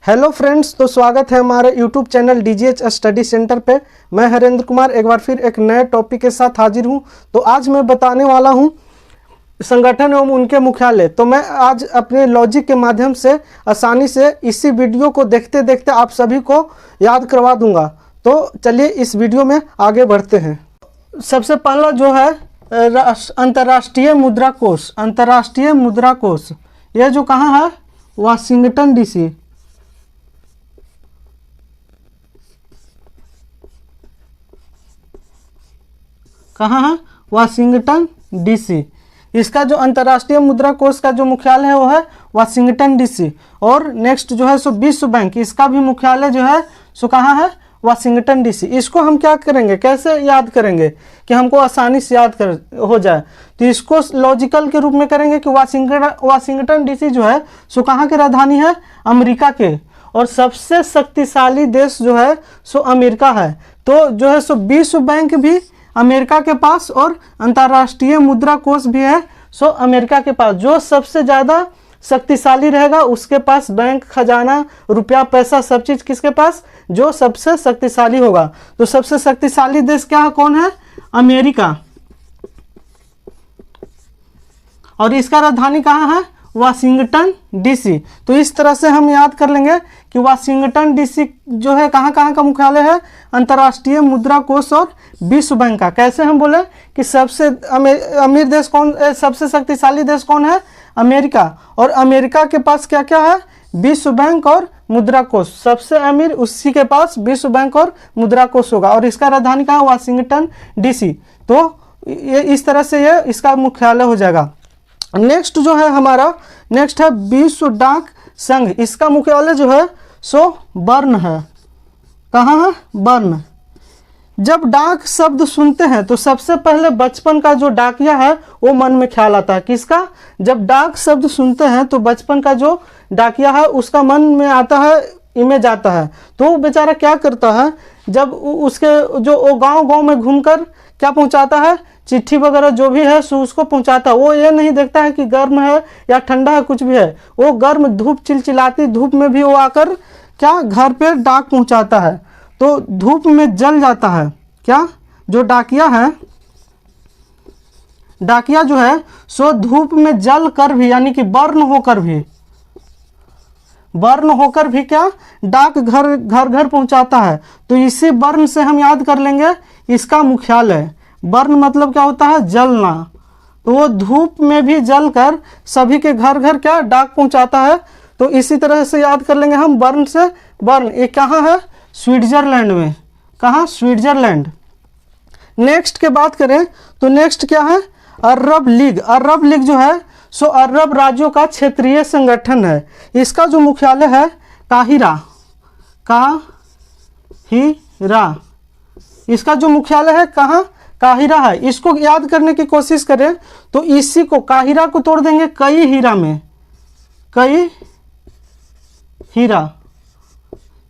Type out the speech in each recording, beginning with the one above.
Hello friends, तो स्वागत है हमारे YouTube channel DGH study centre पे। मैं हरेंद्र कुमार एक बार फिर एक नए टॉपिक के साथ हाजिर हूं। तो आज मैं बताने वाला हूं संगठन एवं उनके मुख्यालय। तो मैं आज अपने लॉजिक के माध्यम से आसानी से इसी वीडियो को देखते देखते आप सभी को याद करवा दूंगा। तो चलिए इस वीडियो में आगे बढ़ते हैं। सबसे पहला जो है अंतर्राष्ट्रीय मुद्रा कोष। अंतर्राष्ट्रीय मुद्रा कोष यह जो कहाँ है, वाशिंगटन डीसी। कहाँ है, वाशिंगटन डीसी। इसका जो अंतर्राष्ट्रीय मुद्रा कोष का जो मुख्यालय है वो है वाशिंगटन डीसी। और नेक्स्ट जो है सो विश्व बैंक, इसका भी मुख्यालय जो है सो कहाँ है, वाशिंगटन डीसी। इसको हम क्या करेंगे, कैसे याद करेंगे कि हमको आसानी से याद कर हो जाए। तो इसको लॉजिकल के रूप में करेंगे कि वाशिंगटन डीसी जो है सो कहाँ की राजधानी है, अमेरिका के। और सबसे शक्तिशाली देश जो है सो अमेरिका है। तो जो है सो विश्व बैंक भी अमेरिका के पास और अंतर्राष्ट्रीय मुद्रा कोष भी है सो अमेरिका के पास। जो सबसे ज़्यादा शक्तिशाली रहेगा उसके पास बैंक, खजाना, रुपया, पैसा, सब चीज़ किसके पास, जो सबसे शक्तिशाली होगा। तो सबसे शक्तिशाली देश क्या है, कौन है, अमेरिका। और इसका राजधानी कहाँ है, वाशिंगटन डीसी। तो इस तरह से हम याद कर लेंगे कि वाशिंगटन डीसी जो है कहाँ कहाँ का मुख्यालय है, अंतर्राष्ट्रीय मुद्रा कोष और विश्व बैंक का। कैसे हम बोले कि सबसे अमीर देश कौन, सबसे शक्तिशाली देश कौन है, अमेरिका। और अमेरिका के पास क्या क्या है, विश्व बैंक और मुद्रा कोष। सबसे अमीर उसी के पास विश्व बैंक और मुद्रा कोष होगा। और इसका राजधानी कहाँ, वाशिंगटन डीसी। तो ये इस तरह से ये इसका मुख्यालय हो जाएगा। नेक्स्ट जो है हमारा, नेक्स्ट है विश्व डाक संघ। इसका मुख्यालय जो है सो बर्न है। कहाँ है, बर्न। जब डाक शब्द सुनते हैं तो सबसे पहले बचपन का जो डाकिया है वो मन में ख्याल आता है। किसका, जब डाक शब्द सुनते हैं तो बचपन का जो डाकिया है उसका मन में आता है, इमेज आता है। तो वो बेचारा क्या करता है, जब उसके जो वो गांव में घूमकर क्या पहुंचाता है, चिट्ठी वगैरह जो भी है सो उसको पहुंचाता है। वो ये नहीं देखता है कि गर्म है या ठंडा है, कुछ भी है। वो गर्म धूप, चिलचिलाती धूप में भी वो आकर क्या घर पे डाक पहुंचाता है। तो धूप में जल जाता है क्या, जो डाकिया है, डाकिया जो है सो धूप में जल कर भी, यानी कि बर्न होकर भी क्या, डाक घर घर पहुंचाता है। तो इसी बर्न से हम याद कर लेंगे इसका मुख्यालय। बर्न मतलब क्या होता है, जलना। तो वो धूप में भी जलकर सभी के घर घर क्या, डाक पहुंचाता है। तो इसी तरह से याद कर लेंगे हम बर्न से। बर्न ये कहाँ है, स्विट्जरलैंड में। कहाँ, स्विट्जरलैंड। नेक्स्ट के बात करें तो नेक्स्ट क्या है, अरब लीग। अरब लीग जो है सो अरब राज्यों का क्षेत्रीय संगठन है। इसका जो मुख्यालय है काहिरा। काहिरा, इसका जो मुख्यालय है कहाँ, काहिरा है। इसको याद करने की कोशिश करें तो इसी को, काहिरा को तोड़ देंगे कई हीरा में। कई हीरा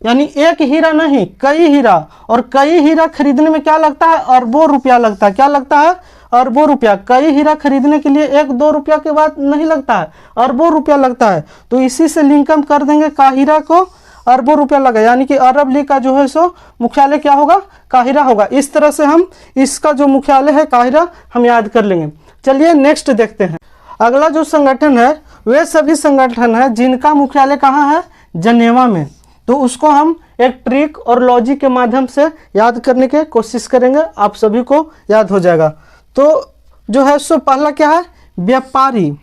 यानी एक हीरा नहीं, कई हीरा। और कई हीरा खरीदने में क्या लगता है, अरबों रुपया लगता है। क्या लगता है, अरबों रुपया। कई हीरा खरीदने के लिए 1-2 रुपया के बाद नहीं लगता है, अरबों रुपया लगता है। तो इसी से लिंकअप कर देंगे, काहिरा को अरबों रुपया लगा, यानी कि अरब लीग का जो है सो मुख्यालय क्या होगा, काहिरा होगा। इस तरह से हम इसका जो मुख्यालय है काहिरा हम याद कर लेंगे। चलिए नेक्स्ट देखते हैं। अगला जो संगठन है वे सभी संगठन है जिनका मुख्यालय कहाँ है, जनेवा में। तो उसको हम एक ट्रिक और लॉजिक के माध्यम से याद करने की कोशिश करेंगे, आप सभी को याद हो जाएगा। तो जो है सो पहला क्या है, व्यापारी।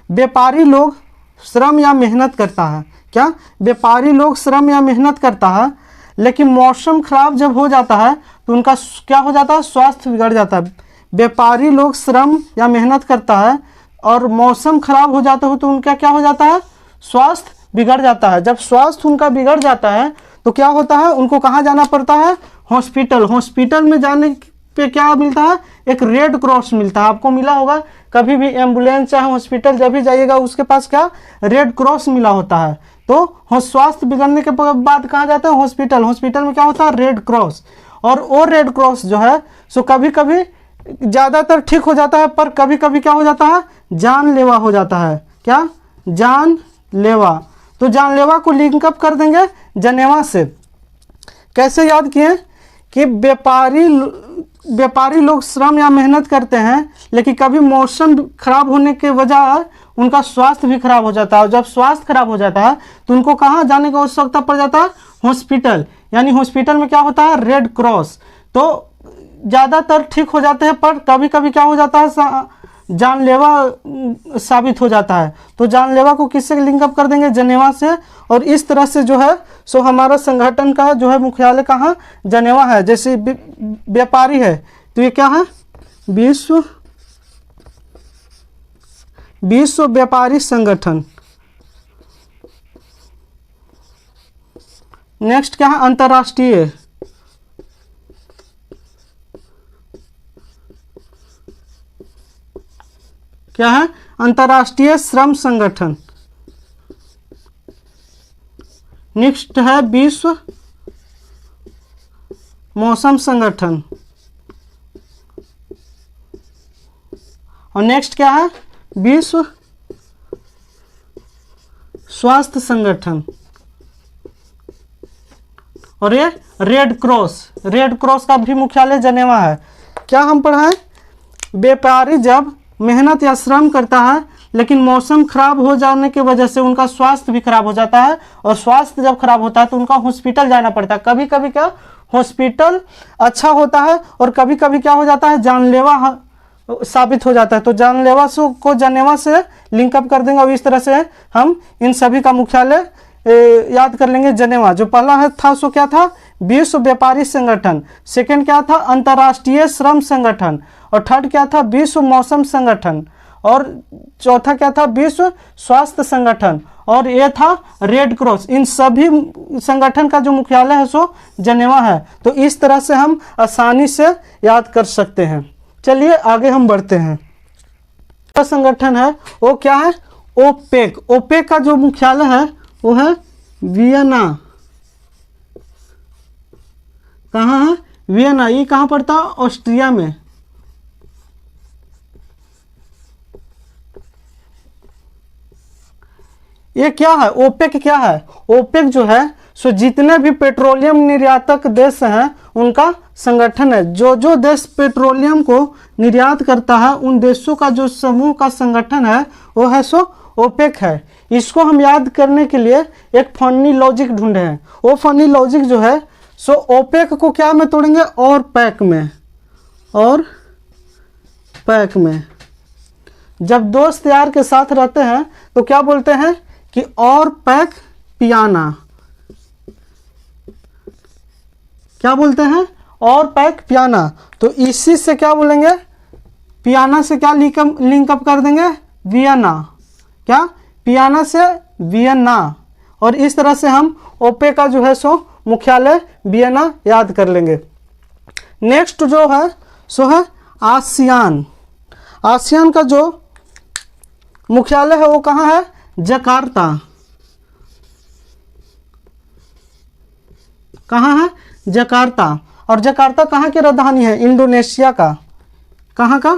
व्यापारी लोग श्रम या मेहनत करता है। क्या, व्यापारी लोग श्रम या मेहनत करता है, लेकिन मौसम खराब जब हो जाता है तो उनका क्या हो जाता है, स्वास्थ्य बिगड़ जाता है। व्यापारी लोग श्रम या मेहनत करता है और मौसम खराब हो जाता है तो उनका क्या हो जाता है, स्वास्थ्य बिगड़ जाता है। जब स्वास्थ्य उनका बिगड़ जाता है तो क्या होता है, उनको कहाँ जाना पड़ता है, हॉस्पिटल। हॉस्पिटल में जाने पे क्या मिलता है, एक रेड क्रॉस मिलता है। आपको मिला होगा कभी भी एम्बुलेंस चाहे हॉस्पिटल जब भी जाइएगा उसके पास क्या, रेड क्रॉस मिला होता है। तो स्वास्थ्य बिगड़ने के बाद कहाँ जाते हैं, हॉस्पिटल। हॉस्पिटल में क्या होता है, रेड क्रॉस। और वो रेड क्रॉस जो है सो कभी कभी ज़्यादातर ठीक हो जाता है, पर कभी कभी क्या हो जाता है, जानलेवा हो जाता है। क्या, जानलेवा। तो जानलेवा को लिंकअप कर देंगे जनेवा से। कैसे याद किए कि व्यापारी लोग श्रम या मेहनत करते हैं, लेकिन कभी मौसम खराब होने के वजह उनका स्वास्थ्य भी खराब हो जाता है, और जब स्वास्थ्य खराब हो जाता है तो उनको कहाँ जाने की आवश्यकता पड़ जाता है? हॉस्पिटल। यानी हॉस्पिटल में क्या होता है? Red cross. तो ज़्यादातर ठीक हो जाते हैं, पर कभी कभी क्या हो जाता है? जानलेवा साबित हो जाता है। तो जानलेवा को किससे लिंकअप कर देंगे? जनेवा से। और इस तरह से जो है सो हमारा संगठन का जो है मुख्यालय कहाँ? जनेवा है। जैसे व्यापारी है तो ये क्या है? विश्व व्यापारी संगठन। नेक्स्ट क्या है? अंतर्राष्ट्रीय। क्या है? अंतर्राष्ट्रीय श्रम संगठन। नेक्स्ट है विश्व मौसम संगठन। और नेक्स्ट क्या है? विश्व स्वास्थ्य संगठन। और ये रेड क्रॉस का भी मुख्यालय जनेवा है। क्या हम पढ़ाएं? व्यापारी जब मेहनत या श्रम करता है, लेकिन मौसम खराब हो जाने की वजह से उनका स्वास्थ्य भी खराब हो जाता है, और स्वास्थ्य जब खराब होता है तो उनका हॉस्पिटल जाना पड़ता है। कभी कभी क्या हॉस्पिटल अच्छा होता है, और कभी कभी क्या हो जाता है? जानलेवा साबित हो जाता है। तो जानलेवा को जनेवा से लिंकअप कर देंगे, और इस तरह से हम इन सभी का मुख्यालय याद कर लेंगे जनेवा। जो पहला है था सो क्या था? विश्व व्यापारी संगठन। सेकंड क्या था? अंतर्राष्ट्रीय श्रम संगठन। और थर्ड क्या था? विश्व मौसम संगठन। और चौथा क्या था? विश्व स्वास्थ्य संगठन। और ये था रेड क्रॉस। इन सभी संगठन का जो मुख्यालय है सो जनेवा है। तो इस तरह से हम आसानी से याद कर सकते हैं। चलिए आगे हम बढ़ते हैं। संगठन है वो क्या है? ओपेक। ओपेक का जो मुख्यालय है वो है वियना। कहाँ है? वियना। ये कहाँ पड़ता है? ऑस्ट्रिया में। ये क्या है? ओपेक क्या है? ओपेक जो है सो जितने भी पेट्रोलियम निर्यातक देश हैं उनका संगठन है। जो जो देश पेट्रोलियम को निर्यात करता है उन देशों का जो समूह का संगठन है वो है सो ओपेक है। इसको हम याद करने के लिए एक फनी लॉजिक ढूंढे हैं। वो फनी लॉजिक जो है सो ओपेक को क्या में तोड़ेंगे? और पैक में। और पैक में जब दोस्त यार के साथ रहते हैं तो क्या बोलते हैं कि और पैक पियाना। क्या बोलते हैं? और पैक पियाना। तो इसी से क्या बोलेंगे? पियाना से क्या लिंकअप कर देंगे? वियना। क्या? पियाना से वियना। और इस तरह से हम ओपेक का जो है सो मुख्यालय वियना याद कर लेंगे। नेक्स्ट जो है सो है आसियान। आसियान का जो मुख्यालय है वो कहाँ है? जकार्ता। कहाँ है? जकार्ता। और जकार्ता कहाँ की राजधानी है? इंडोनेशिया का। कहाँ का?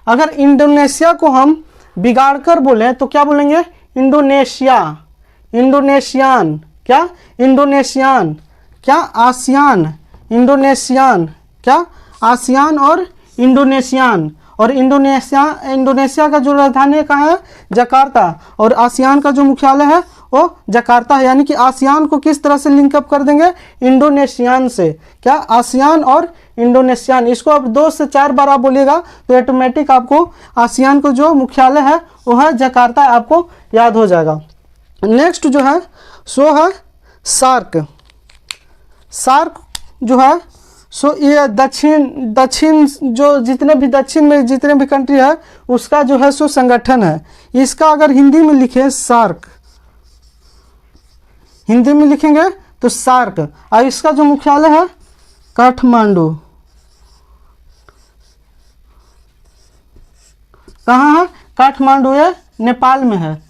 अगर इंडोनेशिया को हम बिगाड़ कर बोले तो क्या बोलेंगे? इंडोनेशिया। इंडोनेशियान। क्या? इंडोनेशियान। क्या? आसियान। इंडोनेशियान। क्या? आसियान और इंडोनेशियान। और इंडोनेशिया का जो राजधानी है कहाँ है? जकार्ता। और आसियान का जो मुख्यालय है वो जकार्ता है। यानी कि आसियान को किस तरह से लिंकअप कर देंगे? इंडोनेशियान से। क्या? आसियान और इंडोनेशियान। इसको अब 2 से 4 बार आप बोलिएगा तो ऑटोमेटिक आपको आसियान को जो मुख्यालय है वो है जकार्ता, आपको याद हो जाएगा। नेक्स्ट जो है सो है सार्क। सार्क जो है सो ये दक्षिण जो जितने भी दक्षिण में जितने भी कंट्री है उसका जो है सो संगठन है। इसका अगर हिंदी में लिखे सार्क, हिंदी में लिखेंगे तो सार्क। और इसका जो मुख्यालय है काठमांडू। कहाँ है? काठमांडू। ये नेपाल में है।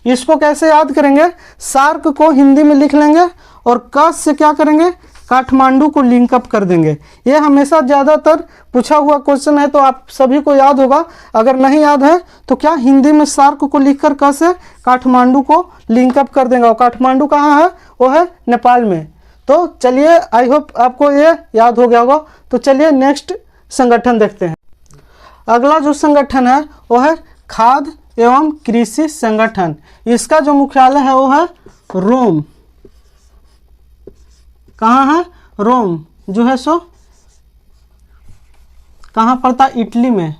इसको कैसे याद करेंगे? सार्क को हिंदी में लिख लेंगे और क से क्या करेंगे? काठमांडू को लिंकअप कर देंगे। ये हमेशा ज़्यादातर पूछा हुआ क्वेश्चन है, तो आप सभी को याद होगा। अगर नहीं याद है तो क्या हिंदी में सार्क को लिखकर कैसे काठमांडू को लिंकअप कर देंगे। और काठमांडू कहाँ है, वो है नेपाल में। तो चलिए, आई होप आपको ये याद हो गया होगा। तो चलिए नेक्स्ट संगठन देखते हैं। अगला जो संगठन है वो है खाद्य एवं कृषि संगठन। इसका जो मुख्यालय है वो है रोम। कहाँ है, रोम जो है सो कहाँ पड़ता, इटली में।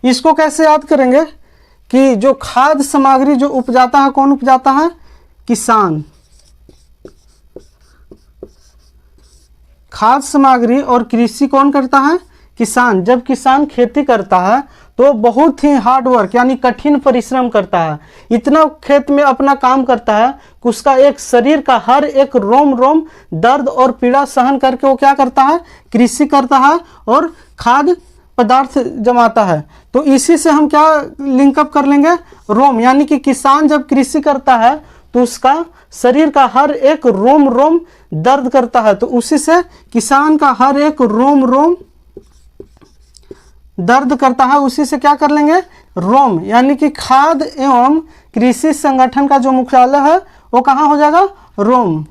इसको कैसे याद करेंगे कि जो खाद्य सामग्री जो उपजाता है, कौन उपजाता है, किसान। खाद्य सामग्री और कृषि कौन करता है, किसान। जब किसान खेती करता है तो बहुत ही हार्ड वर्क यानी कठिन परिश्रम करता है। इतना खेत में अपना काम करता है कि उसका एक शरीर का हर एक रोम रोम दर्द और पीड़ा सहन करके वो क्या करता है, कृषि करता है और खाद्य पदार्थ जमाता है। तो इसी से हम क्या लिंकअप कर लेंगे, रोम। यानी कि किसान जब कृषि करता है तो उसका शरीर का हर एक रोम रोम दर्द करता है। तो उसी से किसान का हर एक रोम रोम दर्द करता है, उसी से क्या कर लेंगे, रोम। यानी कि खाद्य एवं कृषि संगठन का जो मुख्यालय है वो कहाँ हो जाएगा, रोम।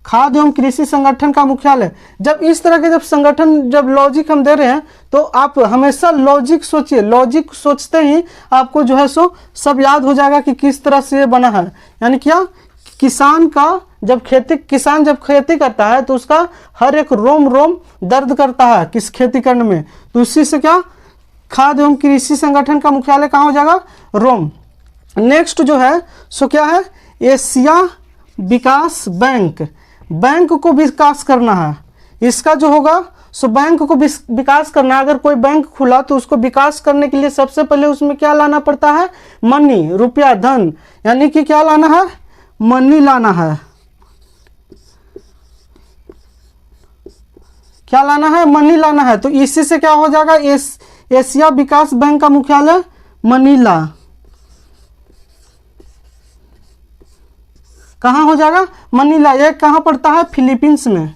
खाद्य एवं कृषि संगठन का मुख्यालय। जब इस तरह के जब संगठन, जब लॉजिक हम दे रहे हैं तो आप हमेशा लॉजिक सोचिए। लॉजिक सोचते ही आपको जो है सो सब याद हो जाएगा कि किस तरह से ये बना है। यानी क्या, किसान जब खेती करता है तो उसका हर एक रोम रोम दर्द करता है किस खेती करने में। तो उसी से क्या, खाद्य एवं कृषि संगठन का मुख्यालय कहाँ हो जाएगा, रोम। नेक्स्ट जो है सो क्या है, एशिया विकास बैंक। बैंक को विकास करना है। इसका जो होगा सो बैंक को विकास करना है। अगर कोई बैंक खुला तो उसको विकास करने के लिए सबसे पहले उसमें क्या लाना पड़ता है, मनी, रुपया, धन। यानी कि क्या लाना है, मनी लाना है। क्या लाना है, मनी लाना है। तो इसी से क्या हो जाएगा, एशिया विकास बैंक का मुख्यालय मनीला। कहाँ हो जाएगा, मनीला। ये कहाँ पड़ता है, फिलीपींस में।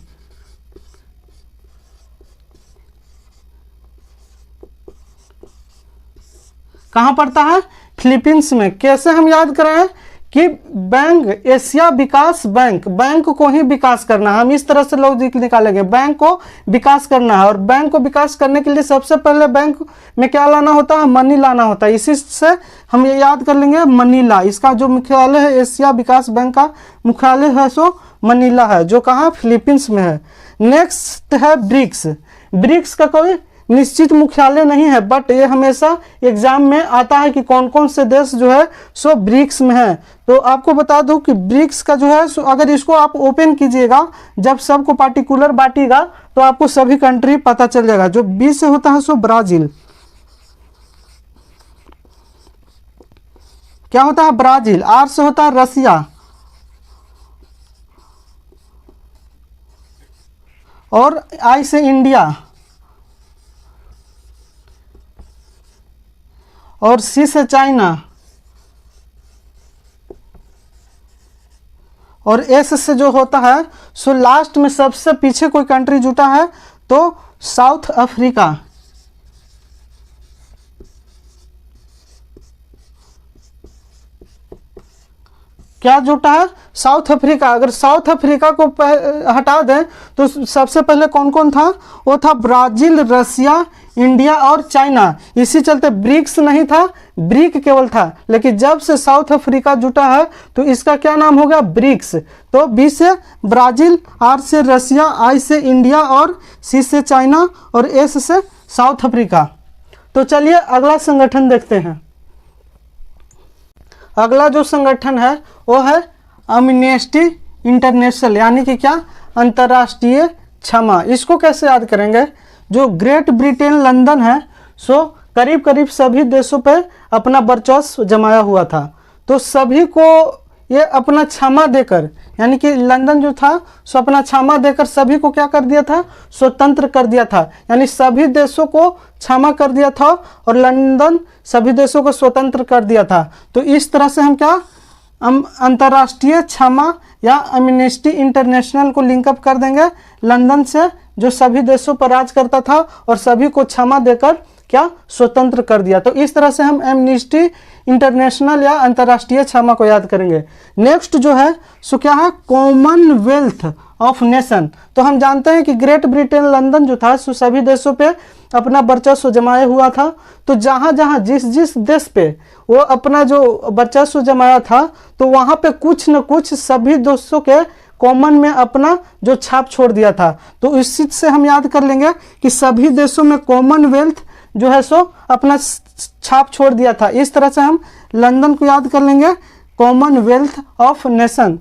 कहाँ पड़ता है, फिलीपींस में। कैसे हम याद करें कि बैंक, एशिया विकास बैंक, बैंक को ही विकास करना है। हम इस तरह से लॉजिक निकालेंगे, बैंक को विकास करना है। और बैंक को विकास करने के लिए सबसे पहले बैंक में क्या लाना होता है, मनी लाना होता है। इसी से हम ये याद कर लेंगे, मनीला। इसका जो मुख्यालय है, एशिया विकास बैंक का मुख्यालय है सो मनीला है, जो कहाँ, फिलीपींस में है। नेक्स्ट है ब्रिक्स। ब्रिक्स का कोई निश्चित मुख्यालय नहीं है, बट ये हमेशा एग्जाम में आता है कि कौन कौन से देश जो है सो ब्रिक्स में है। तो आपको बता दूं कि ब्रिक्स का जो है सो अगर इसको आप ओपन कीजिएगा, जब सबको पार्टिकुलर बांटिएगा तो आपको सभी कंट्री पता चल जाएगा। जो बी से होता है सो ब्राजील। क्या होता है, ब्राजील। आर से होता है रसिया। और आई से इंडिया। और सी से चाइना। और एस से जो होता है सो लास्ट में सबसे पीछे कोई कंट्री जुटा है तो साउथ अफ्रीका। क्या जुटा है, साउथ अफ्रीका। अगर साउथ अफ्रीका को हटा दें तो सबसे पहले कौन कौन था, वो था ब्राजील, रसिया, इंडिया और चाइना। इसी चलते ब्रिक्स नहीं था, ब्रिक केवल था। लेकिन जब से साउथ अफ्रीका जुटा है तो इसका क्या नाम हो गया, ब्रिक्स। तो बी से ब्राजील, आर से रसिया, आई से इंडिया और सी से चाइना और एस से साउथ अफ्रीका। तो चलिए अगला संगठन देखते हैं। अगला जो संगठन है वो है एमनेस्टी इंटरनेशनल, यानी कि क्या, अंतर्राष्ट्रीय क्षमा। इसको कैसे याद करेंगे, जो ग्रेट ब्रिटेन लंदन है सो करीब करीब सभी देशों पे अपना वर्चस्व जमाया हुआ था। तो सभी को ये अपना क्षमा देकर, यानी कि लंदन जो था सो अपना क्षमा देकर सभी को क्या कर दिया था, स्वतंत्र कर दिया था। यानी सभी देशों को क्षमा कर दिया था और लंदन सभी देशों को स्वतंत्र कर दिया था। तो इस तरह से हम क्या अंतर्राष्ट्रीय क्षमा या एमनेस्टी इंटरनेशनल को लिंकअप कर देंगे लंदन से, जो सभी देशों पर राज करता था और सभी को क्षमा देकर क्या स्वतंत्र कर दिया। तो इस तरह से हम एमनेस्टी इंटरनेशनल या अंतर्राष्ट्रीय क्षमा को याद करेंगे। नेक्स्ट जो है सो क्या है, कॉमनवेल्थ ऑफ नेशन। तो हम जानते हैं कि ग्रेट ब्रिटेन लंदन जो था सो सभी देशों पे अपना वर्चस्व जमाया हुआ था। तो जहाँ जहाँ जिस जिस देश पे वो अपना जो वर्चस्व जमाया था तो वहाँ पे कुछ न कुछ सभी देशों के कॉमन में अपना जो छाप छोड़ दिया था। तो इस चीज से हम याद कर लेंगे कि सभी देशों में कॉमनवेल्थ जो है सो अपना छाप छोड़ दिया था। इस तरह से हम लंदन को याद कर लेंगे। कॉमनवेल्थ ऑफ नेशन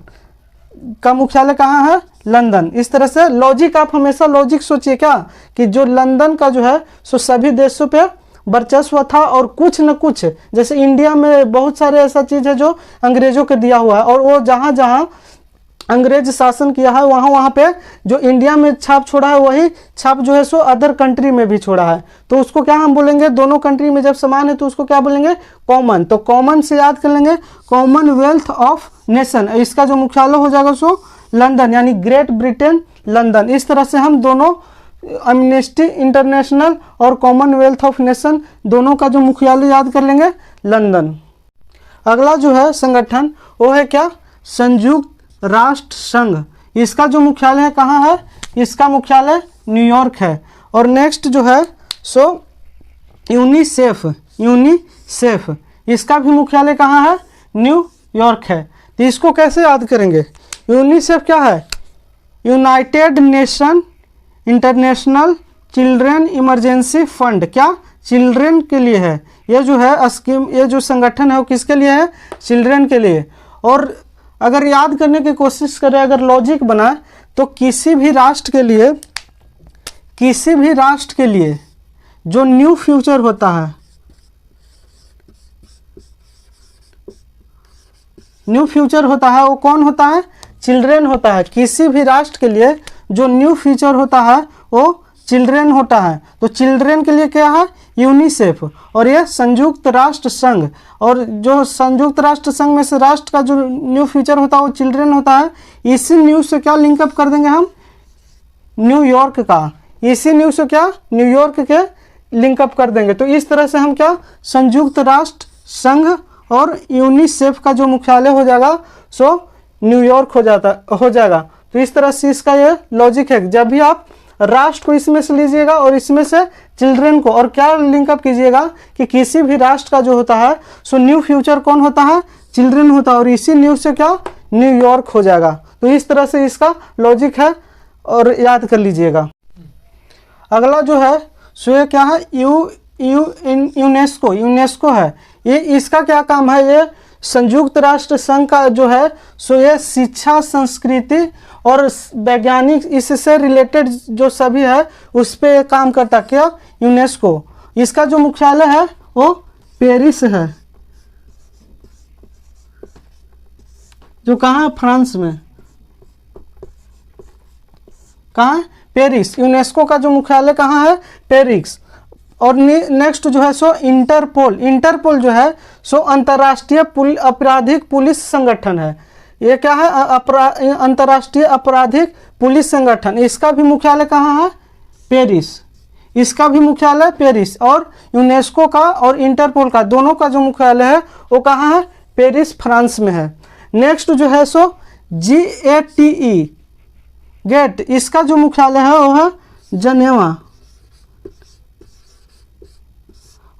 का मुख्यालय कहाँ है, लंदन। इस तरह से लॉजिक, आप हमेशा लॉजिक सोचिए क्या कि जो लंदन का जो है सो सभी देशों पे वर्चस्व था और कुछ न कुछ, जैसे इंडिया में बहुत सारे ऐसा चीज है जो अंग्रेजों के दिया हुआ है और वो जहाँ जहाँ अंग्रेज शासन किया है वहाँ वहाँ पे जो इंडिया में छाप छोड़ा है वही छाप जो है सो अदर कंट्री में भी छोड़ा है। तो उसको क्या हम बोलेंगे, दोनों कंट्री में जब समान है तो उसको क्या बोलेंगे, कॉमन। तो कॉमन से याद कर लेंगे कॉमनवेल्थ ऑफ नेशन। इसका जो मुख्यालय हो जाएगा सो लंदन, यानी ग्रेट ब्रिटेन लंदन। इस तरह से हम दोनों एमनेस्टी इंटरनेशनल और कॉमनवेल्थ ऑफ नेशन दोनों का जो मुख्यालय याद कर लेंगे, लंदन। अगला जो है संगठन वो है क्या, संयुक्त राष्ट्र संघ। इसका जो मुख्यालय है कहाँ है, इसका मुख्यालय न्यूयॉर्क है। और नेक्स्ट जो है सो यूनिसेफ, यूनिसेफ इसका भी मुख्यालय कहाँ है, न्यूयॉर्क है। तो इसको कैसे याद करेंगे, यूनिसेफ क्या है, United nation international children emergency fund. क्या, चिल्ड्रेन के लिए है ये जो है स्कीम, ये जो संगठन है वो किसके लिए है, चिल्ड्रेन के लिए। और अगर याद करने की कोशिश करें, अगर लॉजिक बनाए तो किसी भी राष्ट्र के लिए जो न्यू फ्यूचर होता है, न्यू फ्यूचर होता है वो कौन होता है, चिल्ड्रेन होता है। किसी भी राष्ट्र के लिए जो न्यू फ्यूचर होता है वो चिल्ड्रेन होता है। तो चिल्ड्रेन के लिए क्या है, यूनिसेफ। और ये संयुक्त राष्ट्र संघ, और जो संयुक्त राष्ट्र संघ में से राष्ट्र का जो न्यू फ्यूचर होता है वो चिल्ड्रेन होता है। इसी न्यू से क्या लिंकअप कर देंगे हम, न्यूयॉर्क का। इसी न्यू से क्या, न्यूयॉर्क के लिंकअप कर देंगे। तो इस तरह से हम क्या, संयुक्त राष्ट्र संघ और यूनिसेफ का जो मुख्यालय हो जाएगा सो न्यूयॉर्क हो जाएगा। तो इस तरह से इसका ये लॉजिक है, जब भी आप राष्ट्र को इसमें से लीजिएगा और इसमें से चिल्ड्रेन को, और क्या लिंकअप कीजिएगा कि किसी भी राष्ट्र का जो होता है सो न्यू फ्यूचर कौन होता है, चिल्ड्रेन होता है। और इसी न्यू से क्या, न्यूयॉर्क हो जाएगा। तो इस तरह से इसका लॉजिक है और याद कर लीजिएगा। अगला जो है सो ये क्या है, यूनेस्को। यूनेस्को है ये, इसका क्या काम है, ये संयुक्त राष्ट्र संघ का जो है सो ये शिक्षा, संस्कृति और वैज्ञानिक इससे रिलेटेड जो सभी है उस पे काम करता। क्या, यूनेस्को। इसका जो मुख्यालय है वो पेरिस है, जो कहाँ है, फ्रांस में। कहाँ है, पेरिस। यूनेस्को का जो मुख्यालय कहाँ है, पेरिस। और नेक्स्ट जो है सो इंटरपोल। इंटरपोल जो है सो अंतर्राष्ट्रीय आपराधिक पुलिस संगठन है। ये क्या है, अंतर्राष्ट्रीय आपराधिक पुलिस संगठन। इसका भी मुख्यालय कहाँ है, पेरिस। इसका भी मुख्यालय पेरिस। और यूनेस्को का और इंटरपोल का दोनों का जो मुख्यालय है वो कहाँ है, पेरिस, फ्रांस में है। नेक्स्ट जो है सो GATE, गेट। इसका जो मुख्यालय है वो है जनेवा।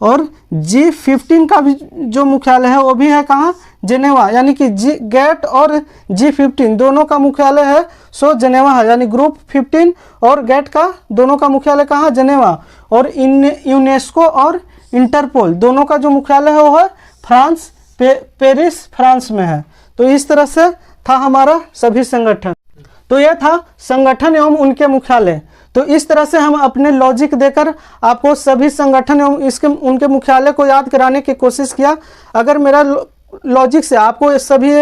और G15 का भी जो मुख्यालय है वो भी है कहाँ, जनेवा। यानी कि गेट और G15 दोनों का मुख्यालय है सो जनेवा है। यानी ग्रुप 15 और गेट का दोनों का मुख्यालय कहाँ, जनेवा। और यूनेस्को और इंटरपोल दोनों का जो मुख्यालय है वो है फ्रांस, पेरिस, फ्रांस में है। तो इस तरह से था हमारा सभी संगठन। तो यह था संगठन एवं उनके मुख्यालय। तो इस तरह से हम अपने लॉजिक देकर आपको सभी संगठन एवं उनके मुख्यालय को याद कराने की कोशिश किया। अगर मेरा लॉजिक से आपको सभी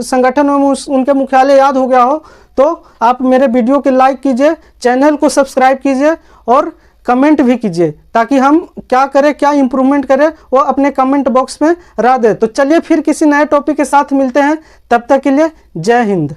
संगठन एवं उनके मुख्यालय याद हो गया हो तो आप मेरे वीडियो को लाइक कीजिए, चैनल को सब्सक्राइब कीजिए और कमेंट भी कीजिए, ताकि हम क्या करें, क्या इम्प्रूवमेंट करें वो अपने कमेंट बॉक्स में राय दें। तो चलिए फिर किसी नए टॉपिक के साथ मिलते हैं, तब तक के लिए जय हिंद।